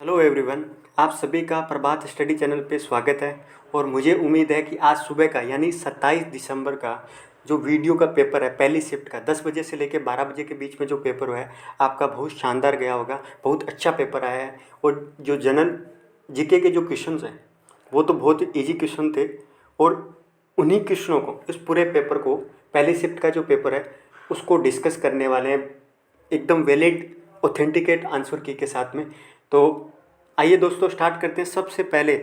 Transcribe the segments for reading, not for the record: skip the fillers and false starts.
Hello everyone, आप सभी का प्रभात स्टडी चैनल पे स्वागत है। और मुझे उम्मीद है कि आज सुबह का यानी 27 दिसंबर का जो वीडियो का पेपर है पहली शिफ्ट का 10 बजे से लेकर 12 बजे के बीच में जो पेपर है आपका बहुत शानदार गया होगा। बहुत अच्छा पेपर आया है और जो जनरल जीके के जो क्वेश्चन हैं वो तो बहुत ईजी क्वेश्चन थे। और उन्हीं क्वेश्चनों को इस पूरे पेपर को पहली शिफ्ट का जो पेपर है उसको डिस्कस करने वाले हैं एकदम वैलिड ऑथेंटिकेट आंसर की के साथ में। तो आइए दोस्तों स्टार्ट करते हैं। सबसे पहले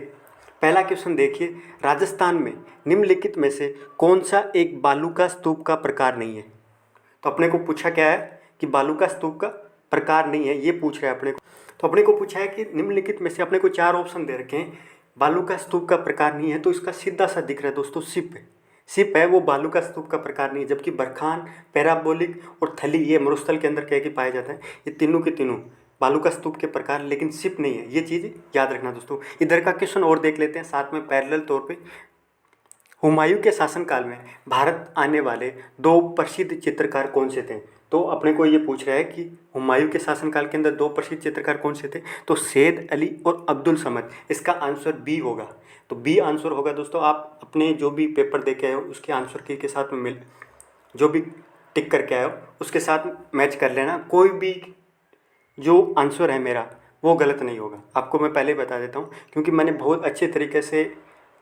पहला क्वेश्चन देखिए, राजस्थान में निम्नलिखित में से कौन सा एक बालू का स्तूप का प्रकार नहीं है। तो अपने को पूछा क्या है कि बालू का स्तूप का प्रकार नहीं है, ये पूछ रहा है अपने को। तो अपने को पूछा है कि निम्नलिखित में से अपने को चार ऑप्शन दे रखे हैं, बालू का स्तूप का प्रकार नहीं है। तो इसका सीधा सा दिख रहा है दोस्तों, सिप है। सिप है वो बालू का स्तूप का प्रकार नहीं है, जबकि बरखान, पैराबोलिक और थली ये मरुस्थल के अंदर कह के पाया जाता है। ये तीनों के तीनों बालू का स्तूप के प्रकार, लेकिन सिप नहीं है। ये चीज़ याद रखना दोस्तों। इधर का क्वेश्चन और देख लेते हैं साथ में पैरेलल तौर पे। हुमायूं के शासनकाल में भारत आने वाले दो प्रसिद्ध चित्रकार कौन से थे। तो अपने को ये पूछ रहा है कि हुमायूं के शासनकाल के अंदर दो प्रसिद्ध चित्रकार कौन से थे। तो सैयद अली और अब्दुल समद। इसका आंसर बी होगा। तो बी आंसर होगा दोस्तों। आप अपने जो भी पेपर दे के आए हो उसके आंसर की के साथ में मिल जो भी टिक करके आए हो उसके साथ मैच कर लेना। कोई भी जो आंसर है मेरा वो गलत नहीं होगा, आपको मैं पहले ही बता देता हूँ, क्योंकि मैंने बहुत अच्छे तरीके से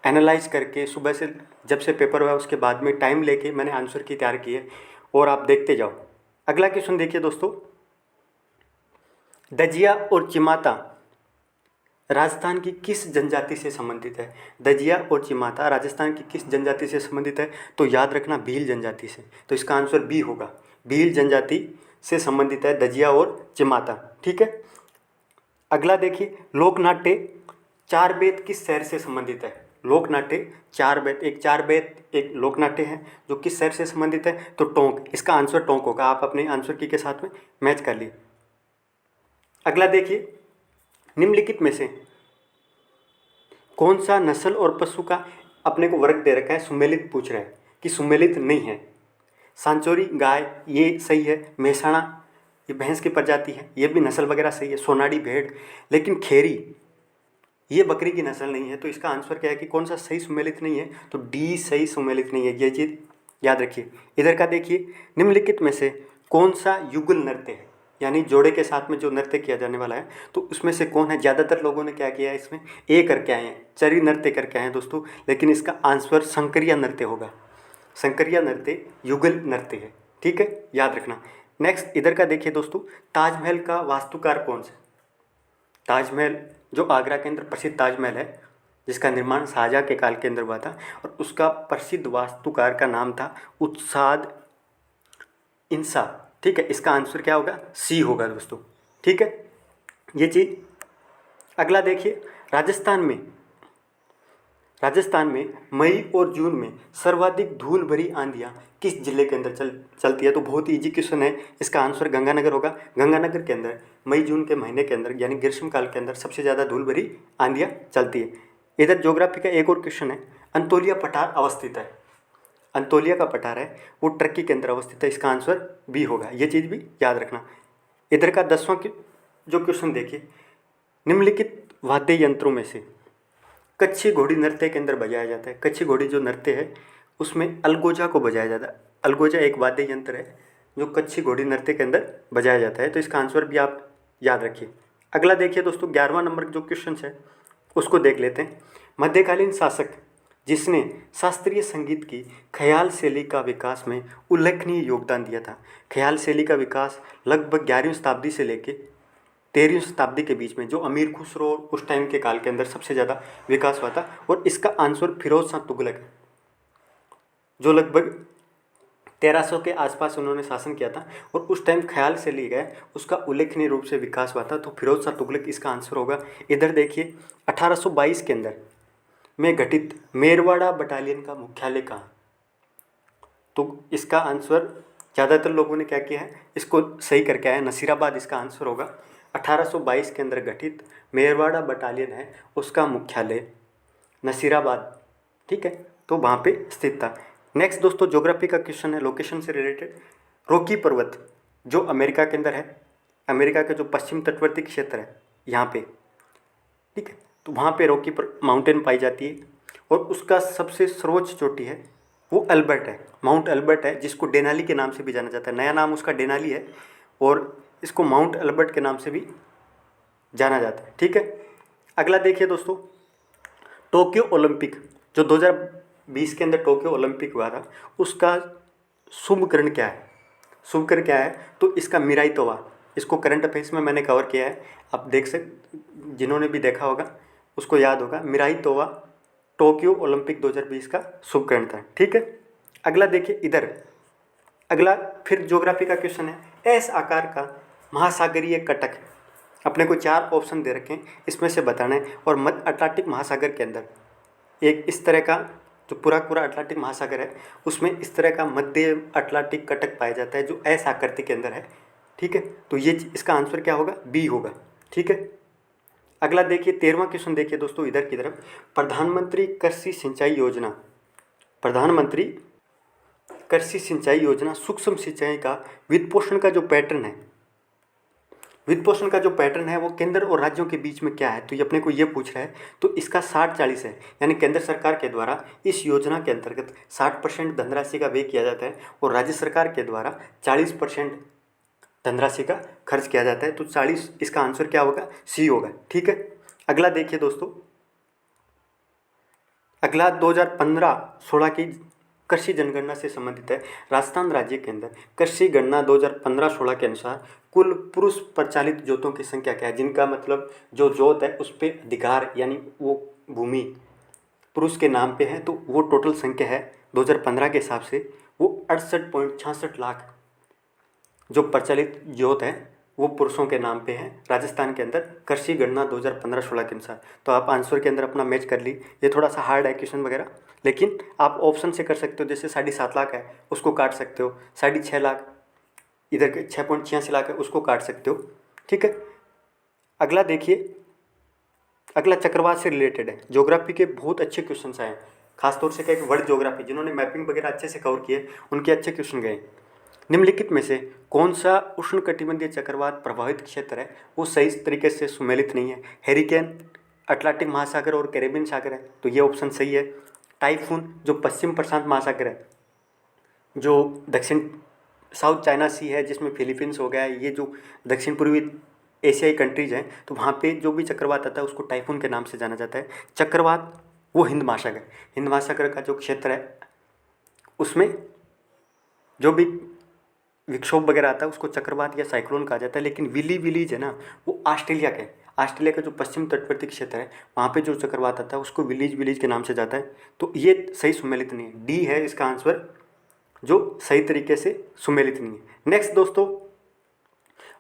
एनालाइज करके सुबह से जब से पेपर हुआ उसके बाद में टाइम लेके मैंने आंसर की तैयार की है। और आप देखते जाओ। अगला क्वेश्चन देखिए दोस्तों, दजिया और चिमाता राजस्थान की किस जनजाति से संबंधित है। दजिया और चिमाता राजस्थान की किस जनजाति से संबंधित है। तो याद रखना भील जनजाति से। तो इसका आंसर बी होगा, भील जनजाति से संबंधित है दजिया और चिमाता। ठीक है। अगला देखिए, लोकनाट्य चार बेत किस शहर से संबंधित है। लोकनाट्य चार बेत, एक लोकनाट्य है जो किस शहर से संबंधित है। तो टोंक। इसका आंसर टोंक होगा। आप अपने आंसर की के साथ में मैच कर लिए। अगला देखिए, निम्नलिखित में से कौन सा नस्ल और पशु का अपने को वर्ग दे रखा है, सुमेलित पूछ रहा है कि सुमेलित नहीं है। सांचौरी गाय ये सही है। मेहसाणा ये भैंस की प्रजाति है, ये भी नस्ल वगैरह सही है। सोनाड़ी भेड़, लेकिन खेरी ये बकरी की नस्ल नहीं है। तो इसका आंसर क्या है कि कौन सा सही सुमेलित नहीं है। तो डी सही सुमेलित नहीं है। ये चीज़ याद रखिए। इधर का देखिए, निम्नलिखित में से कौन सा युगल नृत्य है, यानी जोड़े के साथ में जो नृत्य किया जाने वाला है, तो उसमें से कौन है। ज़्यादातर लोगों ने क्या किया है, इसमें ए करके आए हैं, चरी नृत्य करके आए हैं दोस्तों, लेकिन इसका आंसर संकरिया नृत्य होगा। संकरिया नृत्य युगल नृत्य है। ठीक है, याद रखना। नेक्स्ट इधर का देखिए दोस्तों, ताजमहल का वास्तुकार कौन सा। ताजमहल जो आगरा के अंदर प्रसिद्ध ताजमहल है जिसका निर्माण शाहजहाँ के काल के अंदर हुआ था, और उसका प्रसिद्ध वास्तुकार का नाम था उत्साद इंसा। ठीक है, इसका आंसर क्या होगा, सी होगा दोस्तों। ठीक है, ये चीज़। अगला देखिए, राजस्थान में मई और जून में सर्वाधिक धूल भरी आंधियाँ किस जिले के अंदर चलती है। तो बहुत इजी क्वेश्चन है। इसका आंसर गंगानगर होगा। गंगानगर के अंदर मई जून के महीने के अंदर यानी ग्रीष्म काल के अंदर सबसे ज़्यादा धूल भरी आंधियाँ चलती है। इधर ज्योग्राफी का एक और क्वेश्चन है, अंतोलिया पठार अवस्थित है। अंतोलिया का पठार है वो टर्की के अंदर अवस्थित है। इसका आंसर बी होगा। ये चीज़ भी याद रखना। इधर का 10वां जो क्वेश्चन देखिए, निम्नलिखित वाद्य यंत्रों में से कच्छी घोड़ी नृत्य के अंदर बजाया जाता है। कच्छी घोड़ी जो नृत्य है उसमें अलगोजा को बजाया जाता है। अलगोजा एक वाद्य यंत्र है जो कच्छी घोड़ी नृत्य के अंदर बजाया जाता है। तो इसका आंसर भी आप याद रखिए। अगला देखिए दोस्तों, 11वां नंबर जो क्वेश्चन है उसको देख लेते हैं। मध्यकालीन शासक जिसने शास्त्रीय संगीत की ख्याल शैली का विकास में उल्लेखनीय योगदान दिया था। ख्याल शैली का विकास लगभग 11वीं शताब्दी से लेके 13वीं शताब्दी के बीच में जो अमीर खुसरो उस टाइम के काल के अंदर सबसे ज़्यादा विकास हुआ था। और इसका आंसर फिरोज शाह तुगलक है, जो लगभग 1300 के आसपास उन्होंने शासन किया था और उस टाइम ख्याल से लिया गया उसका उल्लेखनीय रूप से विकास हुआ था। तो फिरोज शाह तुगलक इसका आंसर होगा। इधर देखिए, 1822 के अंदर में गठित मेरवाड़ा बटालियन का मुख्यालय कहाँ। तो इसका आंसर ज़्यादातर लोगों ने क्या किया है, इसको सही करके आया, नसीराबाद इसका आंसर होगा। 1822 के अंदर गठित मेरवाड़ा बटालियन है उसका मुख्यालय नसीराबाद। ठीक है, तो वहाँ पे स्थित था। नेक्स्ट दोस्तों, ज्योग्राफी का क्वेश्चन है लोकेशन से रिलेटेड। रॉकी पर्वत जो अमेरिका के अंदर है, अमेरिका के जो पश्चिम तटवर्ती क्षेत्र है यहाँ पे ठीक है। तो वहाँ पे रॉकी माउंटेन पाई जाती है और उसका सबसे सर्वोच्च चोटी है वो अल्बर्ट है, माउंट अल्बर्ट है, जिसको डेनाली के नाम से भी जाना जाता है। नया नाम उसका डेनाली है और इसको माउंट अल्बर्ट के नाम से भी जाना जाता है, ठीक है। अगला देखिए दोस्तों, टोक्यो ओलंपिक जो 2020 के अंदर टोक्यो ओलंपिक हुआ था, उसका शुभ ग्रहण क्या है? शुभ ग्रहण क्या है? तो इसका मिराई तोवा, इसको करंट अफेयर्स में मैंने कवर किया है, आप देख जिन्होंने भी देखा होगा उसको याद होगा। मिराई तोवा टोक्यो ओलंपिक 2020 का शुभ ग्रहण था, ठीक है। अगला देखिए इधर, अगला फिर ज्योग्राफी का क्वेश्चन है, एस आकार का महासागरीय कटक, अपने को 4 ऑप्शन दे रखे हैं, इसमें से बताना है। और मध्य अटलांटिक महासागर के अंदर एक इस तरह का जो पूरा पूरा अटलांटिक महासागर है उसमें इस तरह का मध्य अटलांटिक कटक पाया जाता है जो एस आकृति के अंदर है, ठीक है। तो ये इसका आंसर क्या होगा? बी होगा, ठीक है। अगला देखिए 13वां क्वेश्चन देखिए दोस्तों इधर की तरफ, प्रधानमंत्री कृषि सिंचाई योजना, प्रधानमंत्री कृषि सिंचाई योजना सूक्ष्म सिंचाई का वित्त पोषण का जो पैटर्न है, वित्त पोषण का जो पैटर्न है वो केंद्र और राज्यों के बीच में क्या है? तो ये अपने को ये पूछ रहा है। तो इसका 60-40 है, यानी केंद्र सरकार के द्वारा इस योजना के अंतर्गत 60% धनराशि का व्यय किया जाता है और राज्य सरकार के द्वारा 40% धनराशि का खर्च किया जाता है। तो 40, इसका आंसर क्या होगा? सी होगा, ठीक है। अगला देखिए दोस्तों, अगला 2015-16 की कृषि जनगणना से संबंधित है। राजस्थान राज्य के अंदर कृषि गणना 2015-16 के अनुसार कुल पुरुष प्रचालित जोतों की संख्या क्या है? जिनका मतलब जो जोत है उस पर अधिकार यानी वो भूमि पुरुष के नाम पे है, तो वो टोटल संख्या है 2015 के हिसाब से वो 68.66 लाख जो प्रचलित जोत है वो पुरुषों के नाम पे है राजस्थान के अंदर, कृषि गणना 2015-16 के अनुसार। तो आप आंसर के अंदर अपना मैच कर ली। ये थोड़ा सा हार्ड है क्वेश्चन वगैरह, लेकिन आप ऑप्शन से कर सकते हो। जैसे 7.5 लाख है उसको काट सकते हो, 6.5 लाख इधर के 6.86 लाख है उसको काट सकते हो, ठीक है। अगला देखिए, अगला चक्रवात से रिलेटेड है। ज्योग्राफी के बहुत अच्छे क्वेश्चन आए हैं, खासतौर से क्या वर्ल्ड ज्योग्राफी, जिन्होंने मैपिंग वगैरह अच्छे से कवर किए उनके अच्छे क्वेश्चन गए। निम्नलिखित में से कौन सा उष्णकटिबंधीय चक्रवात प्रभावित क्षेत्र है वो सही तरीके से सुमेलित नहीं है? हेरिकेन, अटलांटिक महासागर और कैरेबियन सागर है, तो ये ऑप्शन सही है। टाइफून जो पश्चिम प्रशांत महासागर है, जो दक्षिण साउथ चाइना सी है जिसमें फिलीपींस हो गया है, ये जो दक्षिण पूर्वी एशियाई कंट्रीज हैं, तो वहाँ पे जो भी चक्रवात आता है उसको टाइफून के नाम से जाना जाता है। चक्रवात वो हिंद महासागर, हिंद महासागर का जो क्षेत्र है उसमें जो भी विक्षोभ वगैरह आता है उसको चक्रवात या साइक्लोन कहा जाता है। लेकिन विलीज है ना, वो ऑस्ट्रेलिया के, ऑस्ट्रेलिया का जो पश्चिम तटवर्ती क्षेत्र है वहाँ पे जो चक्रवात आता है उसको विलीज के नाम से जाता है। तो ये सही सुमेलित नहीं है, डी है इसका आंसर जो सही तरीके से सुमेलित नहीं है। नेक्स्ट दोस्तों,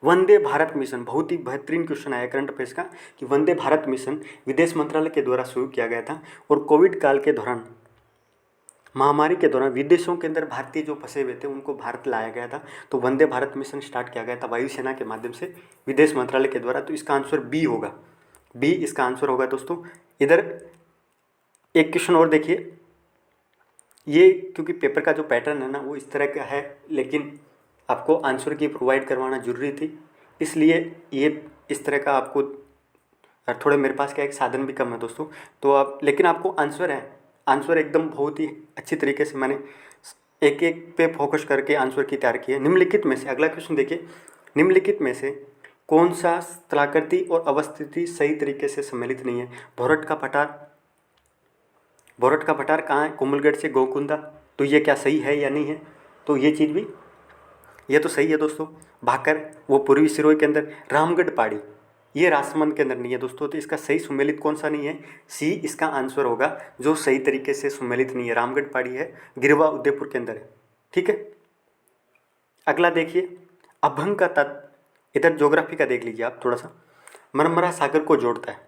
वंदे भारत मिशन, बहुत ही बेहतरीन क्वेश्चन आया करंट अफेयर्स का कि वंदे भारत मिशन विदेश मंत्रालय के द्वारा शुरू किया गया था और कोविड काल के दौरान, महामारी के दौरान विदेशों के अंदर भारतीय जो फंसे हुए थे उनको भारत लाया गया था। तो वंदे भारत मिशन स्टार्ट किया गया था वायुसेना के माध्यम से विदेश मंत्रालय के द्वारा। तो इसका आंसर बी होगा, बी इसका आंसर होगा दोस्तों। इधर एक क्वेश्चन और देखिए, ये क्योंकि पेपर का जो पैटर्न है ना वो इस तरह का है, लेकिन आपको आंसर की प्रोवाइड करवाना जरूरी थी, इसलिए ये इस तरह का आपको थोड़े, मेरे पास क्या एक साधन भी कम है दोस्तों, तो आप, लेकिन आपको आंसर है, आंसर एकदम बहुत ही अच्छी तरीके से मैंने एक एक पे फोकस करके आंसर की तैयार की है। निम्नलिखित में से, अगला क्वेश्चन देखिए, निम्नलिखित में से कौन सा स्थलाकृति और अवस्थिति सही तरीके से सम्मिलित नहीं है? भोरट का पठार, भोरट का पठार कहाँ है? कोमलगढ़ से गोकुंदा, तो ये क्या सही है या नहीं है? तो ये चीज़ भी, ये तो सही है दोस्तों। भाकर वो पूर्वी सिरोही के अंदर, रामगढ़ पहाड़ी ये राजसमंद के अंदर नहीं है दोस्तों। तो इसका सही सुमेलित कौन सा नहीं है? सी इसका आंसर होगा जो सही तरीके से सुमेलित नहीं है। रामगढ़ पहाड़ी है, गिरवा उदयपुर के अंदर है, ठीक है। अगला देखिए, अभंग का तत्व, इधर ज्योग्राफी का देख लीजिए आप थोड़ा सा, मरमरा सागर को जोड़ता है।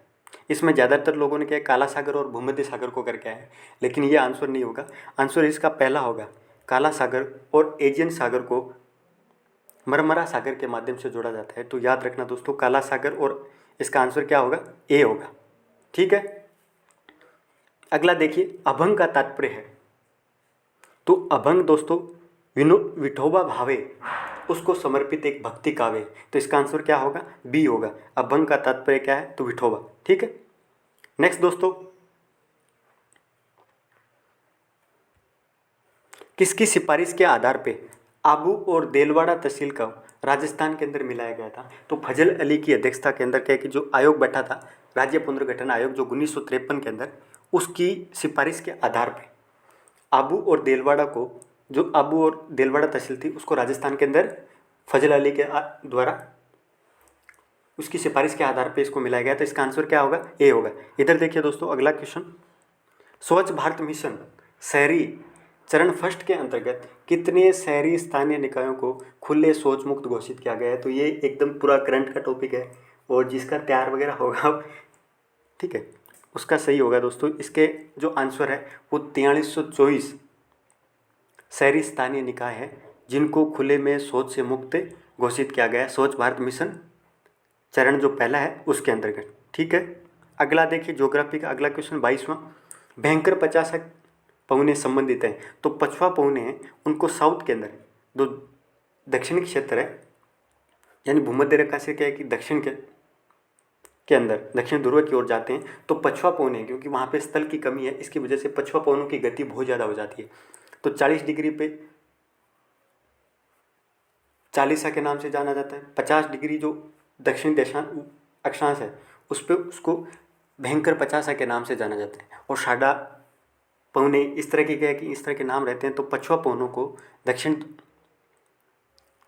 इसमें ज़्यादातर लोगों ने क्या काला सागर और भूमध्य सागर को करके आया है, लेकिन ये आंसर नहीं होगा। आंसर इसका पहला होगा, काला सागर और एजियन सागर को मरमरा सागर के माध्यम से जोड़ा जाता है। तो याद रखना दोस्तों, काला सागर, और इसका आंसर क्या होगा? ए होगा, ठीक है। अगला देखिए, अभंग का तात्पर्य है, तो अभंग दोस्तों विठोबा भावे उसको समर्पित एक भक्ति काव्य, तो इसका आंसर क्या होगा? बी होगा। अभंग का तात्पर्य क्या है? तो विठोबा, ठीक है। नेक्स्ट दोस्तों, किसकी सिफारिश के आधार पे आबू और देलवाड़ा तहसील का राजस्थान के अंदर मिलाया गया था? तो फजल अली की अध्यक्षता के अंदर क्या है कि जो आयोग बैठा था, राज्य पुनर्गठन आयोग, जो 1953 के अंदर, उसकी सिफारिश के आधार पे आबू और देलवाड़ा को, जो आबू और देलवाड़ा तहसील थी, उसको राजस्थान के अंदर फजल अली के द्वारा उसकी सिफारिश के आधार पे इसको मिलाया गया। तो इसका आंसर क्या होगा? ए होगा। इधर देखिए दोस्तों, अगला क्वेश्चन, स्वच्छ भारत मिशन शहरी चरण फर्स्ट के अंतर्गत कितने शहरी स्थानीय निकायों को खुले शौच मुक्त घोषित किया गया है? तो ये एकदम पूरा करंट का टॉपिक है और जिसका तैयार वगैरह होगा, ठीक है, उसका सही होगा दोस्तों। इसके जो आंसर है वो 4324 शहरी स्थानीय निकाय है जिनको खुले में शौच से मुक्त घोषित किया गया है, स्वच्छ भारत मिशन चरण जो पहला है उसके अंतर्गत। ठीक है, अगला देखिए ज्योग्राफी का अगला क्वेश्चन 22वां, भयंकर 50 पौने संबंधित हैं। तो 5वां पौने हैं उनको साउथ के अंदर, जो दक्षिणी क्षेत्र है, यानी भूमध्य रेखा से क्या है कि दक्षिण के अंदर दक्षिण ध्रुव की ओर जाते हैं। तो 5वां पौने है, क्योंकि वहाँ पे स्थल की कमी है, इसकी वजह से 5वां पौनों की गति बहुत ज़्यादा हो जाती है। तो 40 डिग्री पे चालीसा के नाम से जाना जाता है। 50 डिग्री जो दक्षिण अक्षांश है उस पर उसको भयंकर 50 के नाम से जाना जाता है। और साढ़ा पौने इस तरह के क्या है कि इस तरह के नाम रहते हैं। तो 5वां पौनों को दक्षिण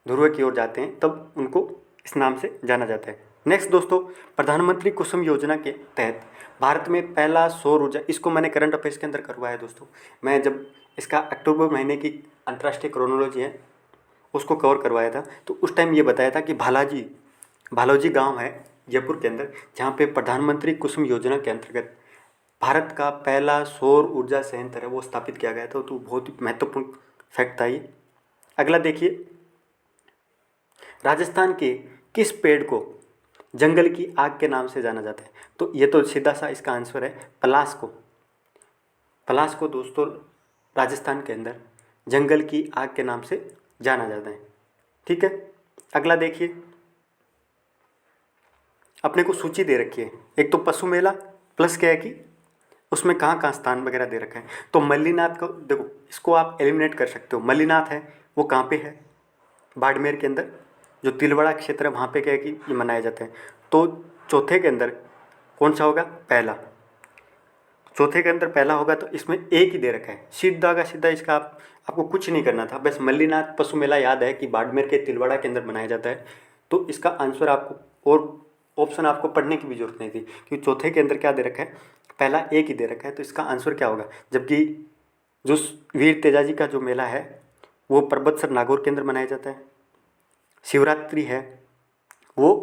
ध्रुव की ओर जाते हैं तब उनको इस नाम से जाना जाता है। नेक्स्ट दोस्तों, प्रधानमंत्री कुसुम योजना के तहत भारत में पहला सौर ऊर्जा, इसको मैंने करंट अफेयर्स के अंदर करवाया दोस्तों। मैं जब इसका अक्टूबर महीने की अंतर्राष्ट्रीय क्रोनोलॉजी है उसको कवर करवाया था, तो उस टाइम ये बताया था कि भालौजी गांव है जयपुर के अंदर, जहाँ पे प्रधानमंत्री कुसुम योजना के अंतर्गत भारत का पहला सौर ऊर्जा संयंत्र है वो स्थापित किया गया था। तो बहुत ही महत्वपूर्ण फैक्ट था ये। अगला देखिए, राजस्थान के किस पेड़ को जंगल की आग के नाम से जाना जाता है? तो ये तो सीधा सा इसका आंसर है पलास को। पलास को दोस्तों राजस्थान के अंदर जंगल की आग के नाम से जाना जाता है। ठीक है, अगला देखिए, अपने को सूची दे रखी है, एक तो पशु मेला प्लस क्या है कि उसमें कहाँ कहाँ स्थान वगैरह दे रखा है। तो मल्लीनाथ को देखो, इसको आप एलिमिनेट कर सकते हो। मल्लीनाथ है वो कहाँ पे है? बाड़मेर के अंदर, जो तिलवाड़ा क्षेत्र है वहाँ पे क्या है कि ये मनाया जाता है। तो चौथे के अंदर कौन सा होगा? पहला। चौथे के अंदर पहला होगा तो इसमें एक ही दे रखा है, सीधा का सीधा। इसका आपको कुछ नहीं करना था, बस मल्लीनाथ पशु मेला याद है कि बाड़मेर के तिलवाड़ा के अंदर मनाया जाता है। तो इसका आंसर आपको, और ऑप्शन आपको पढ़ने की भी जरूरत नहीं थी, क्योंकि चौथे के अंदर क्या दे रखा है? पहला एक ही दे रखा है। तो इसका आंसर क्या होगा? जबकि जो वीर तेजाजी का जो मेला है वो पर्वतसर नागौर के अंदर मनाया जाता है। शिवरात्रि है वो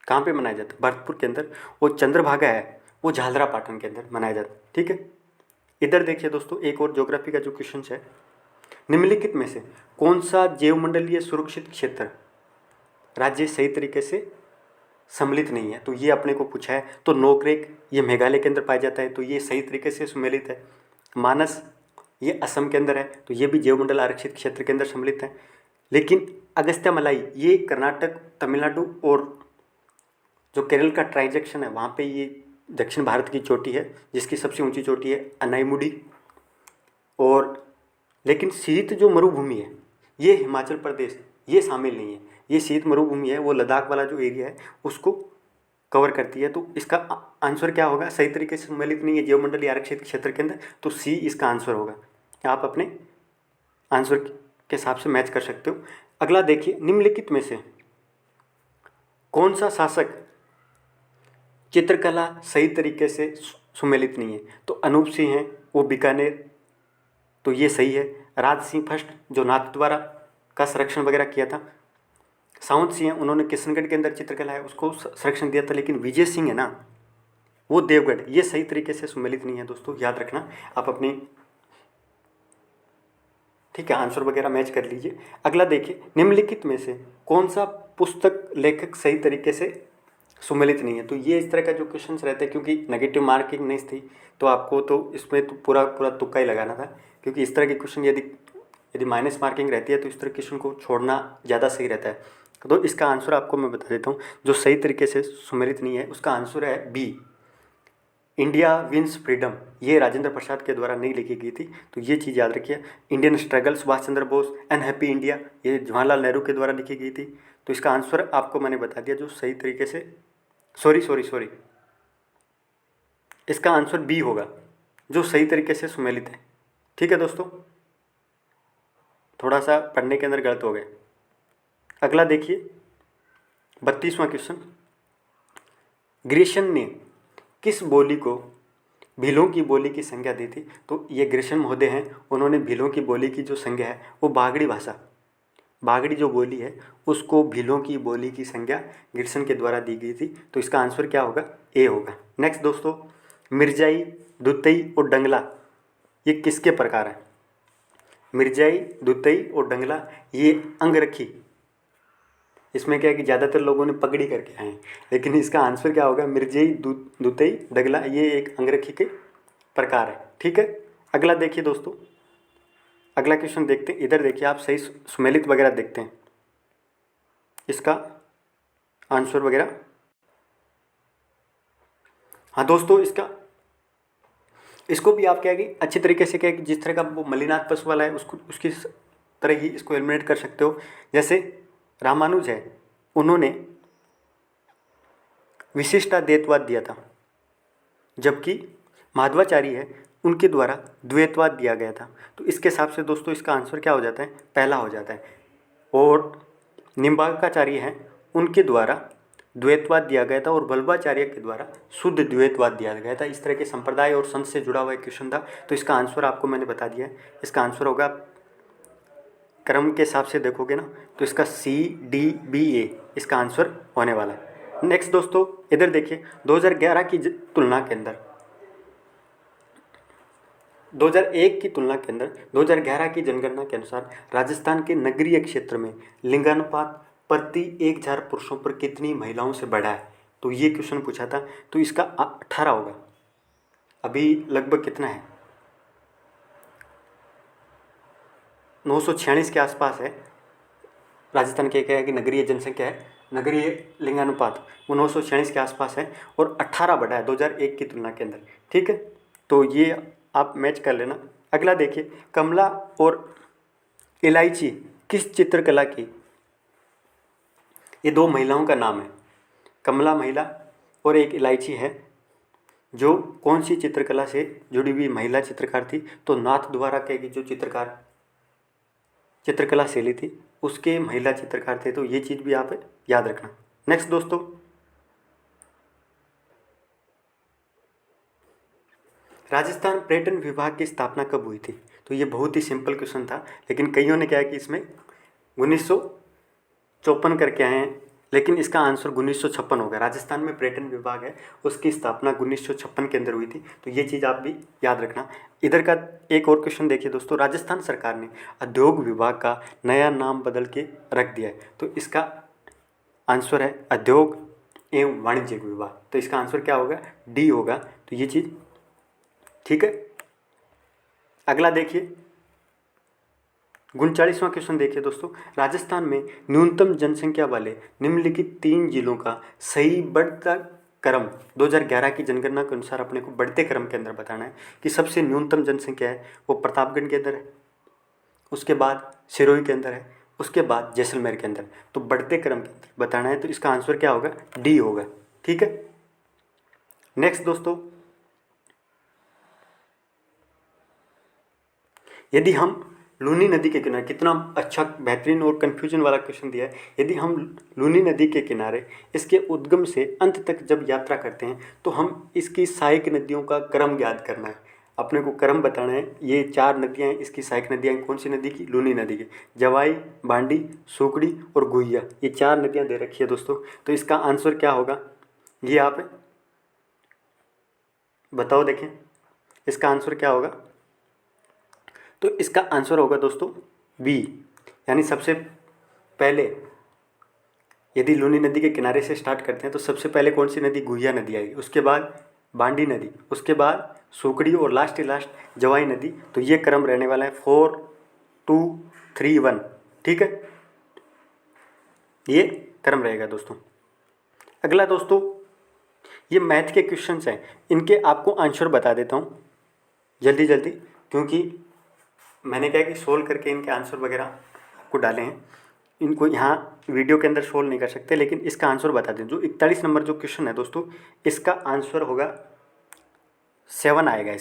कहाँ पे मनाया जाता है? भरतपुर के अंदर। वो चंद्रभागा है वो झालरा पाटन के अंदर मनाया जाता है। ठीक है, इधर देखिए दोस्तों, एक और ज्योग्राफी का जो क्वेश्चन है, निम्नलिखित में से कौन सा जैवमंडलीय सुरक्षित क्षेत्र राज्य सही तरीके से सम्मिलित नहीं है? तो ये अपने को पूछा है। तो नोकरेक ये मेघालय के अंदर पाया जाता है, तो ये सही तरीके से सम्मिलित है। मानस ये असम के अंदर है, तो ये भी जैवमंडल आरक्षित क्षेत्र के अंदर सम्मिलित है। लेकिन अगस्त्यामलाई ये कर्नाटक, तमिलनाडु और जो केरल का ट्रांजैक्शन है वहाँ पे ये दक्षिण भारत की चोटी है, जिसकी सबसे ऊंची चोटी है अनाईमुडी। और लेकिन शीत जो मरुभूमि है ये हिमाचल प्रदेश ये शामिल नहीं है। ये शीत मरुभूमि है वो लद्दाख वाला जो एरिया है उसको कवर करती है। तो इसका आंसर क्या होगा? सही तरीके से सम्मिलित नहीं है जैवमंडलीय आरक्षित क्षेत्र के अंदर, तो सी इसका आंसर होगा। आप अपने आंसर के हिसाब से मैच कर सकते हो। अगला देखिए, निम्नलिखित में से कौन सा शासक चित्रकला सही तरीके से सुमेलित नहीं है? तो अनूप सिंह हैं वो बीकानेर, तो ये सही है। राज सिंह फर्स्ट जो नाथ द्वारा का संरक्षण वगैरह किया था। सावंत सिंह हैं उन्होंने किशनगढ़ के अंदर चित्रकला है उसको संरक्षण दिया था। लेकिन विजय सिंह है ना वो देवगढ़, ये सही तरीके से सुमेलित नहीं है दोस्तों, याद रखना आप अपनी। ठीक है, आंसर वगैरह मैच कर लीजिए। अगला देखिए, निम्नलिखित में से कौन सा पुस्तक लेखक सही तरीके से सुमेलित नहीं है? तो ये इस तरह का जो क्वेश्चन रहते हैं, क्योंकि नेगेटिव मार्किंग नहीं थी तो आपको तो इसमें तो पूरा पूरा तुक्का ही लगाना था। क्योंकि इस तरह के क्वेश्चन यदि माइनस मार्किंग रहती है तो इस तरह क्वेश्चन को छोड़ना ज़्यादा सही रहता है। तो इसका आंसर आपको मैं बता देता हूँ, जो सही तरीके से सुमेलित नहीं है उसका आंसर है बी, इंडिया विंस फ्रीडम, ये राजेंद्र प्रसाद के द्वारा नहीं लिखी गई थी, तो ये चीज़ याद रखिए। Indian struggle Subhash Chandra Bose, unhappy India, ये जवाहरलाल नेहरू के द्वारा लिखी गई थी। तो इसका आंसर आपको मैंने बता दिया जो सही तरीके से, सॉरी, इसका आंसर बी होगा जो सही तरीके से सुमेलित है। ठीक है दोस्तों, थोड़ा सा पढ़ने के अंदर गलत हो गए। अगला देखिए 32वां क्वेश्चन, ग्रीशन ने किस बोली को भीलों की बोली की संज्ञा दी थी? तो ये ग्रीशन महोदय हैं, उन्होंने भीलों की बोली की जो संज्ञा है वो बागड़ी भाषा, बागड़ी जो बोली है उसको भीलों की बोली की संज्ञा ग्रीशन के द्वारा दी गई थी। तो इसका आंसर क्या होगा? ए होगा। नेक्स्ट दोस्तों, मिर्जाई, दुतई और डंगला ये किसके प्रकार हैं? मिर्जाई, दुतई और डंगला ये अंगरखी, इसमें क्या है कि ज़्यादातर लोगों ने पगड़ी करके आए हैं, लेकिन इसका आंसर क्या होगा? मिर्जाई, दुतई, डंगला ये एक अंगरखी के प्रकार है। ठीक है, अगला देखिए दोस्तों, अगला क्वेश्चन देखते हैं। इधर देखिए आप सही सुमेलित वगैरह देखते हैं, इसका आंसर वगैरह। हाँ दोस्तों, इसको भी आप क्या है कि अच्छे तरीके से क्या है कि जिस तरह का वो मल्लिनाथ पशु वाला है उसको उसकी तरह ही इसको एलिमिनेट कर सकते हो। जैसे रामानुज है, उन्होंने विशिष्टाद्वैतवाद दिया था, जबकि माधवाचार्य है उनके द्वारा द्वैतवाद दिया गया था। तो इसके हिसाब से दोस्तों इसका आंसर क्या हो जाता है? पहला हो जाता है। और निम्बार्काचार्य हैं, उनके द्वारा द्वैतवाद दिया गया था और वल्लभाचार्य के द्वारा शुद्ध द्वैतवाद दिया गया था। इस तरह के संप्रदाय और संत से जुड़ा हुआ एक क्वेश्चन था। तो इसका आंसर आपको मैंने बता दिया है, इसका आंसर होगा, क्रम के हिसाब से देखोगे ना तो इसका CDBA इसका आंसर होने वाला है। नेक्स्ट दोस्तों इधर देखिए, 2011 की तुलना के अंदर 2001 की तुलना के अंदर 2011 की जनगणना के अनुसार राजस्थान के नगरीय क्षेत्र में लिंगानुपात प्रति 1000 पुरुषों पर कितनी महिलाओं से बढ़ा है? तो ये क्वेश्चन पूछा था, तो इसका 18 होगा। अभी लगभग कितना है? 946 के आसपास है। राजस्थान के क्या है कि नगरीय जनसंख्या है, नगरीय लिंगानुपात वो 946 के आसपास है और 18 बढ़ा है 2001 की तुलना के अंदर। ठीक है, तो ये आप मैच कर लेना। अगला देखिए, कमला और इलायची किस चित्रकला की, ये दो महिलाओं का नाम है, कमला महिला और एक इलायची है, जो कौन सी चित्रकला से जुड़ी हुई महिला चित्रकार थी? तो नाथ द्वारा की जो चित्रकला शैली थी उसके महिला चित्रकार थे। तो ये चीज़ भी आप याद रखना। नेक्स्ट दोस्तों, राजस्थान पर्यटन विभाग की स्थापना कब हुई थी? तो ये बहुत ही सिंपल क्वेश्चन था, लेकिन कईयों ने क्या है कि इसमें 1954 करके आए हैं, लेकिन इसका आंसर 1956 होगा। राजस्थान में पर्यटन विभाग है, उसकी स्थापना 1956 के अंदर हुई थी। तो ये चीज़ आप भी याद रखना। इधर का एक और क्वेश्चन देखिए दोस्तों, राजस्थान सरकार ने उद्योग विभाग का नया नाम बदल के रख दिया है। तो इसका आंसर है उद्योग एवं वाणिज्य विभाग। तो इसका आंसर क्या होगा? डी होगा। तो ये चीज़ ठीक है। अगला देखिए 39वां क्वेश्चन देखिए दोस्तों, राजस्थान में न्यूनतम जनसंख्या वाले निम्नलिखित 3 जिलों का सही बढ़ता क्रम 2011 की जनगणना के अनुसार अपने को बढ़ते क्रम के अंदर बताना है कि सबसे न्यूनतम जनसंख्या है वो प्रतापगढ़ के अंदर है, उसके बाद सिरोही के अंदर है, उसके बाद जैसलमेर के अंदर। तो बढ़ते क्रम के अंदर बताना है, तो इसका आंसर क्या होगा? डी होगा। ठीक है, नेक्स्ट दोस्तों, यदि हम लूनी नदी के किनारे, कितना अच्छा बेहतरीन और कन्फ्यूजन वाला क्वेश्चन दिया है, यदि हम लूनी नदी के किनारे इसके उद्गम से अंत तक जब यात्रा करते हैं तो हम इसकी सहायक नदियों का क्रम ज्ञात करना है, अपने को क्रम बताना है। ये 4 नदियाँ हैं, इसकी सहायक नदियाँ कौन सी नदी की? लूनी नदी की। जवाई, बांडी, सुकड़ी और गुहिया, ये 4 नदियाँ दे रखी है दोस्तों। तो इसका आंसर क्या होगा? ये आप बताओ, देखें इसका आंसर क्या होगा। तो इसका आंसर होगा दोस्तों बी, यानी सबसे पहले यदि लूनी नदी के किनारे से स्टार्ट करते हैं तो सबसे पहले कौन सी नदी? गुहिया नदी आएगी, उसके बाद बांडी नदी, उसके बाद सुकड़ी और लास्ट जवाई नदी। तो ये क्रम रहने वाला है 4 2 3 1। ठीक है, ये क्रम रहेगा दोस्तों। अगला दोस्तों, ये मैथ के क्वेश्चंस हैं, इनके आपको आंसर बता देता हूँ जल्दी जल्दी, क्योंकि मैंने क्या कि सोल्व करके इनके आंसर वगैरह आपको डाले हैं, इनको यहाँ वीडियो के अंदर सोल्व नहीं कर सकते, लेकिन इसका आंसर बता दें। जो 41 नंबर जो क्वेश्चन है दोस्तों, इसका आंसर होगा 7 आएगा।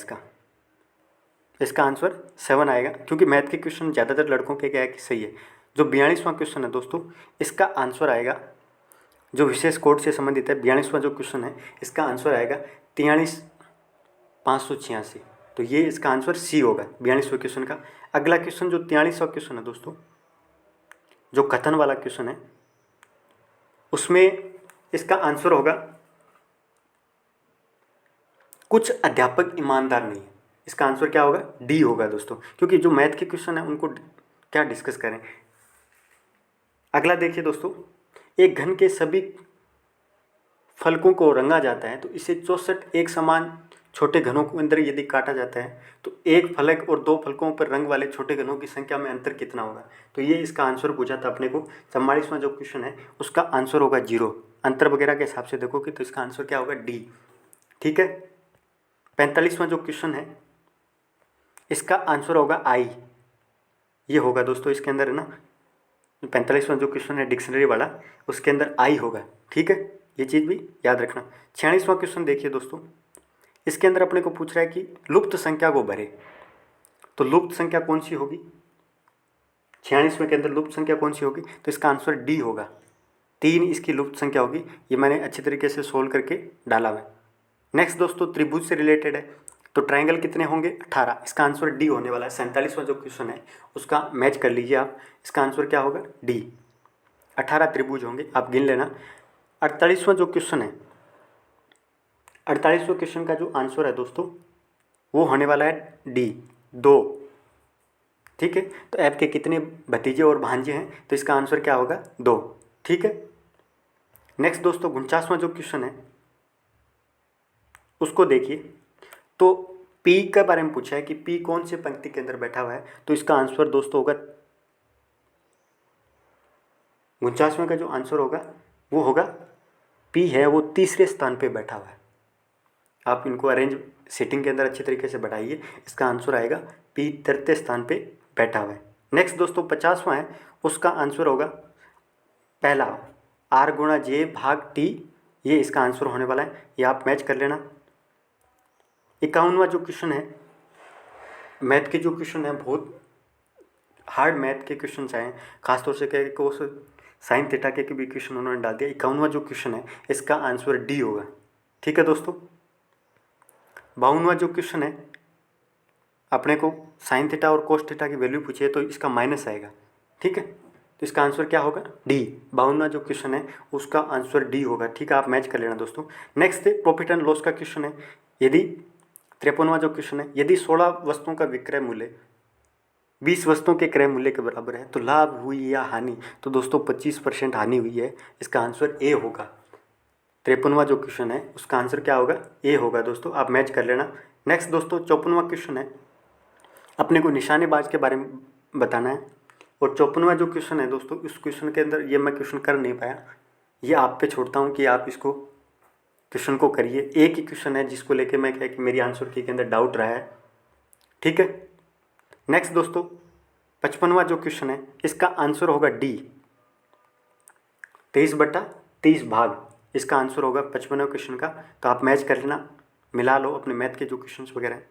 इसका आंसर 7 आएगा, क्योंकि मैथ के क्वेश्चन ज़्यादातर लड़कों के क्या है कि सही है। जो 42वां क्वेश्चन है दोस्तों, इसका आंसर आएगा, जो विशेष कोड से संबंधित है, 42वां जो क्वेश्चन है इसका आंसर आएगा 43,586। तो ये इसका आंसर सी होगा 42वें क्वेश्चन का। अगला क्वेश्चन जो 43वां क्वेश्चन है दोस्तों, जो कथन वाला क्वेश्चन है, उसमें इसका आंसर होगा कुछ अध्यापक ईमानदार नहीं है। इसका आंसर क्या होगा? डी होगा दोस्तों, क्योंकि जो मैथ के क्वेश्चन है उनको क्या डिस्कस करें। अगला देखिए दोस्तों, एक घन के सभी फलकों को रंगा जाता है तो इसे 64 एक समान छोटे घनों के अंदर यदि काटा जाता है तो एक फलक और 2 फलकों पर रंग वाले छोटे घनों की संख्या में अंतर कितना होगा। तो ये इसका आंसर पूछा था अपने को। 44वां जो क्वेश्चन है उसका आंसर होगा 0। अंतर वगैरह के हिसाब से देखोगे तो इसका आंसर क्या होगा? डी। ठीक है। 45वां जो क्वेश्चन है इसका आंसर होगा आई। ये होगा दोस्तों इसके अंदर है ना, 45वां जो क्वेश्चन है डिक्शनरी वाला, उसके अंदर आई होगा। ठीक है, ये चीज़ भी याद रखना। 46वां क्वेश्चन देखिए दोस्तों, इसके अंदर अपने को पूछ रहा है कि लुप्त संख्या को भरे, तो लुप्त संख्या कौन सी होगी? 46वें के अंदर लुप्त संख्या कौन सी होगी? तो इसका आंसर डी होगा। 3 इसकी लुप्त संख्या होगी। ये मैंने अच्छी तरीके से सोल्व करके डाला है। नेक्स्ट दोस्तों, त्रिभुज से रिलेटेड है, तो ट्रायंगल कितने होंगे? 18। इसका आंसर डी होने वाला है। 47वां जो क्वेश्चन है उसका मैच कर लीजिए आप, इसका आंसर क्या होगा? डी। 18 त्रिभुज होंगे, आप गिन लेना। 48वां जो क्वेश्चन है, 48वें क्वेश्चन का जो आंसर है दोस्तों वो होने वाला है डी, 2। ठीक है, तो आपके कितने भतीजे और भांजे हैं? तो इसका आंसर क्या होगा? 2। ठीक है। नेक्स्ट दोस्तों, 49वां जो क्वेश्चन है उसको देखिए, तो पी के बारे में पूछा है कि पी कौन से पंक्ति के अंदर बैठा हुआ है। तो इसका आंसर दोस्तों होगा, 49वें का जो आंसर होगा वो होगा पी है वो तीसरे स्थान पे बैठा हुआ है। आप इनको अरेंज सेटिंग के अंदर अच्छे तरीके से बढ़ाइए। इसका आंसर आएगा पी तृतीय स्थान पे बैठा हुआ है। नेक्स्ट दोस्तों 50वां है, उसका आंसर होगा पहला आर गुणा जे भाग टी। ये इसका आंसर होने वाला है, ये आप मैच कर लेना। 51वां जो क्वेश्चन है, मैथ के जो क्वेश्चन है बहुत हार्ड मैथ के क्वेश्चन आए, खासतौर से क्या को साइन थीटा के भी क्वेश्चन उन्होंने डाल दिया। 51वां जो क्वेश्चन है इसका आंसर डी होगा। ठीक है दोस्तों। 52वां जो क्वेश्चन है, अपने को साइन थीटा और कोस थीटा की वैल्यू पूछी है तो इसका माइनस आएगा। ठीक है, तो इसका आंसर क्या होगा? डी। 52वां जो क्वेश्चन है उसका आंसर डी होगा। ठीक है, आप मैच कर लेना दोस्तों। नेक्स्ट प्रॉफिट एंड लॉस का क्वेश्चन है, यदि 53वां जो क्वेश्चन है, यदि 16 वस्तुओं का विक्रय मूल्य 20 वस्तुओं के क्रय मूल्य के बराबर है तो लाभ हुई या हानि? तो दोस्तों 25% हानि हुई है। इसका आंसर ए होगा। 53वां जो क्वेश्चन है उसका आंसर क्या होगा? ए होगा दोस्तों, आप मैच कर लेना। नेक्स्ट दोस्तों 54वां क्वेश्चन है, अपने को निशानेबाज के बारे में बताना है। और 54वां जो क्वेश्चन है दोस्तों, उस क्वेश्चन के अंदर ये मैं क्वेश्चन कर नहीं पाया, ये आप पे छोड़ता हूँ कि आप इसको क्वेश्चन को करिए। एक ही क्वेश्चन है जिसको लेके मैं क्या कि मेरी आंसर की के अंदर डाउट रहा है। ठीक है। नेक्स्ट दोस्तों 55वां जो क्वेश्चन है इसका आंसर होगा डी, 23/30 भाग। इसका आंसर होगा 55वें क्वेश्चन का। तो आप मैच कर लेना, मिला लो अपने मैथ के जो क्वेश्चन वगैरह हैं।